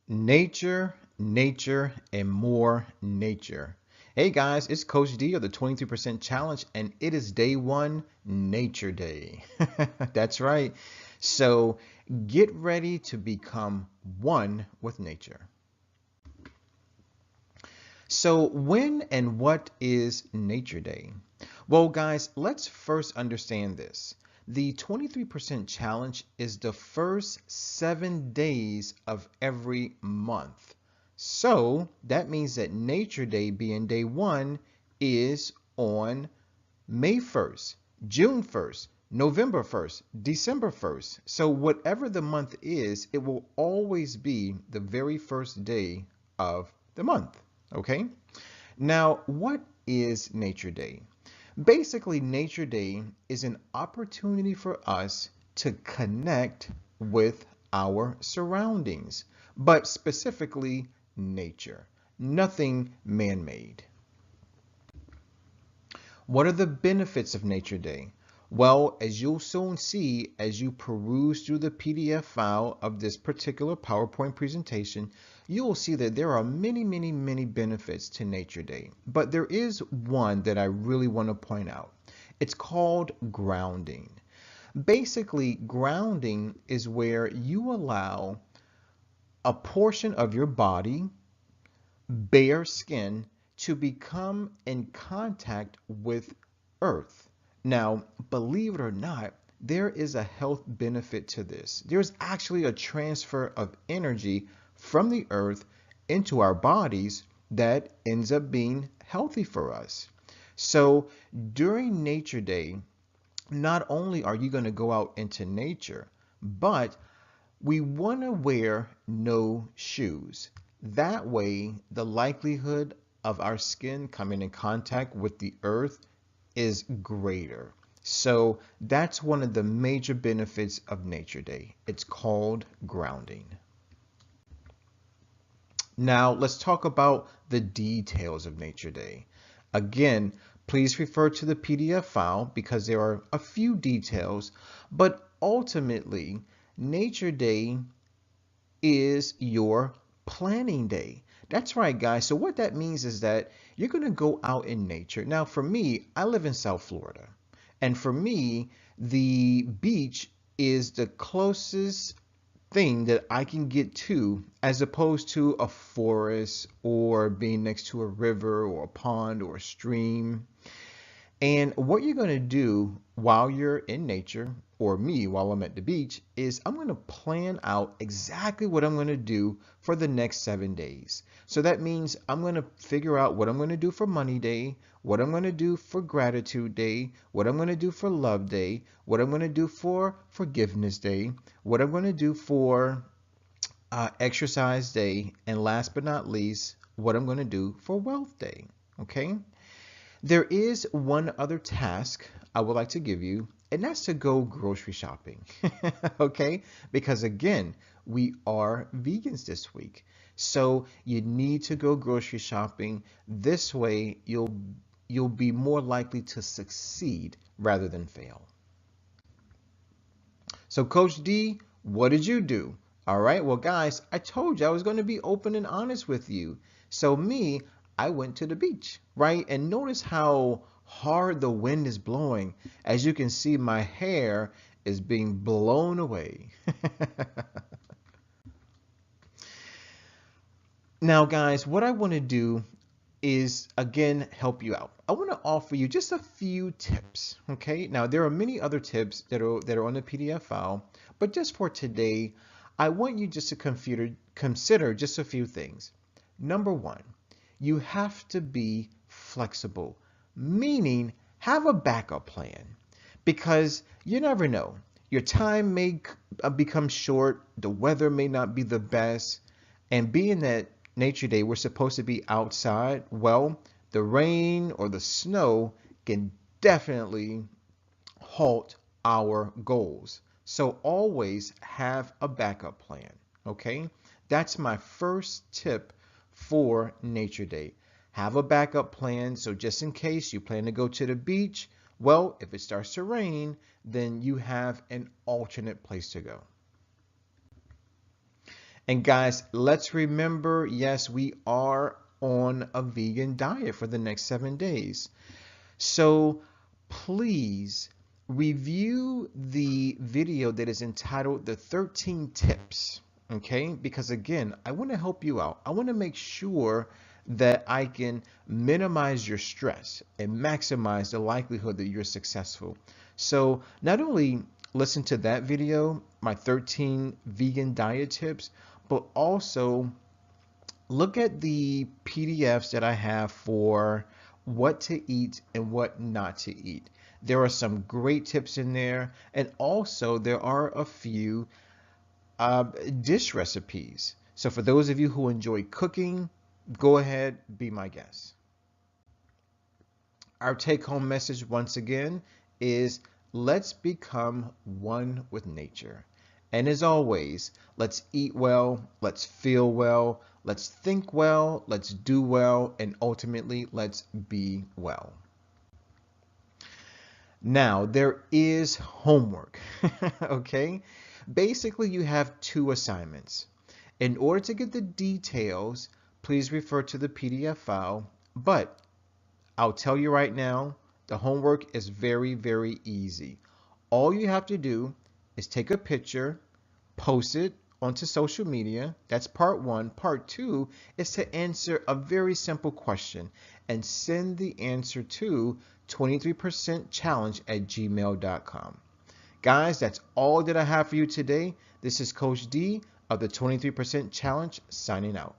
Nature, nature, and more nature. Hey guys, it's Coach D of the 23% Challenge, and it is day one, Nature Day. That's right. So get ready to become one with nature. So, when and what is Nature Day? Well, guys, let's first understand this. The 23% challenge is the first 7 days of every month. So, that means that Nature Day, being day one, is on May 1st, June 1st, November 1st, December 1st. So, whatever the month is, it will always be the very first day of the month. Okay? Now, what is Nature Day? Basically, Nature Day is an opportunity for us to connect with our surroundings, but specifically nature, nothing man-made. What are the benefits of Nature Day? Well, as you'll soon see as you peruse through the PDF file of this particular PowerPoint presentation, you will see that there are many benefits to Nature Day. But there is one that I really want to point out. It's called grounding. Basically, grounding is where you allow a portion of your body, bare skin, to become in contact with earth. Now, believe it or not, there is a health benefit to this. There's actually a transfer of energy from the earth into our bodies that ends up being healthy for us. So during Nature Day, not only are you going to go out into nature, but we want to wear no shoes. That way, the likelihood of our skin coming in contact with the earth is greater. So that's one of the major benefits of Nature Day. It's called grounding. Now let's talk about the details of Nature Day. Again, please refer to the PDF file because there are a few details, but ultimately, Nature Day is your planning day. That's right, guys. So what that means is that you're going to go out in nature. Now, for me, I live in South Florida. And for me, the beach is the closest thing that I can get to as opposed to a forest or being next to a river or a pond or a stream. And what you're going to do while you're in nature, or me while I'm at the beach, is I'm going to plan out exactly what I'm going to do for the next 7 days. So that means I'm going to figure out what I'm going to do for Money Day, what I'm going to do for Gratitude Day, what I'm going to do for Love Day, what I'm going to do for Forgiveness Day, what I'm going to do for Exercise Day, and last but not least, what I'm going to do for Wealth Day. Okay? There is one other task I would like to give you, and that's to go grocery shopping. Okay? Because again, we are vegans this week. So you need to go grocery shopping. This way you'll be more likely to succeed rather than fail. So Coach D, what did you do? All right, well guys, I told you I was going to be open and honest with you. So me, I went to the beach, right? And notice how hard the wind is blowing. As you can see, my hair is being blown away. Now, guys, what I want to do is again help you out. I want to offer you just a few tips. Okay. Now there are many other tips that are on the PDF file, but just for today, I want you just to consider just a few things. Number one, you have to be flexible, meaning have a backup plan because you never know. Your time may become short, the weather may not be the best, and being that Nature Day we're supposed to be outside, well, the rain or the snow can definitely halt our goals. So always have a backup plan, okay? That's my first tip for Nature Day. Have a backup plan so just in case you plan to go to the beach, well, if it starts to rain, then you have an alternate place to go. And guys, let's remember, yes, we are on a vegan diet for the next 7 days. So please review the video that is entitled The 13 Tips. Okay, because again, I want to help you out. I want to make sure that I can minimize your stress and maximize the likelihood that you're successful. So not only listen to that video, my 13 vegan diet tips, but also look at the PDFs that I have for what to eat and what not to eat. There are some great tips in there, and also there are a few dish recipes. So for those of you who enjoy cooking, go ahead, be my guest. Our take-home message once again is let's become one with nature. And as always, let's eat well, let's feel well, let's think well, let's do well, and ultimately let's be well. Now, there is homework, okay? Basically, you have two assignments. In order to get the details, please refer to the PDF file, but I'll tell you right now, the homework is very, very easy. All you have to do is take a picture, post it onto social media. That's part one. Part two is to answer a very simple question and send the answer to 23percentchallenge@gmail.com. Guys, that's all that I have for you today. This is Coach D of the 23% Challenge signing out.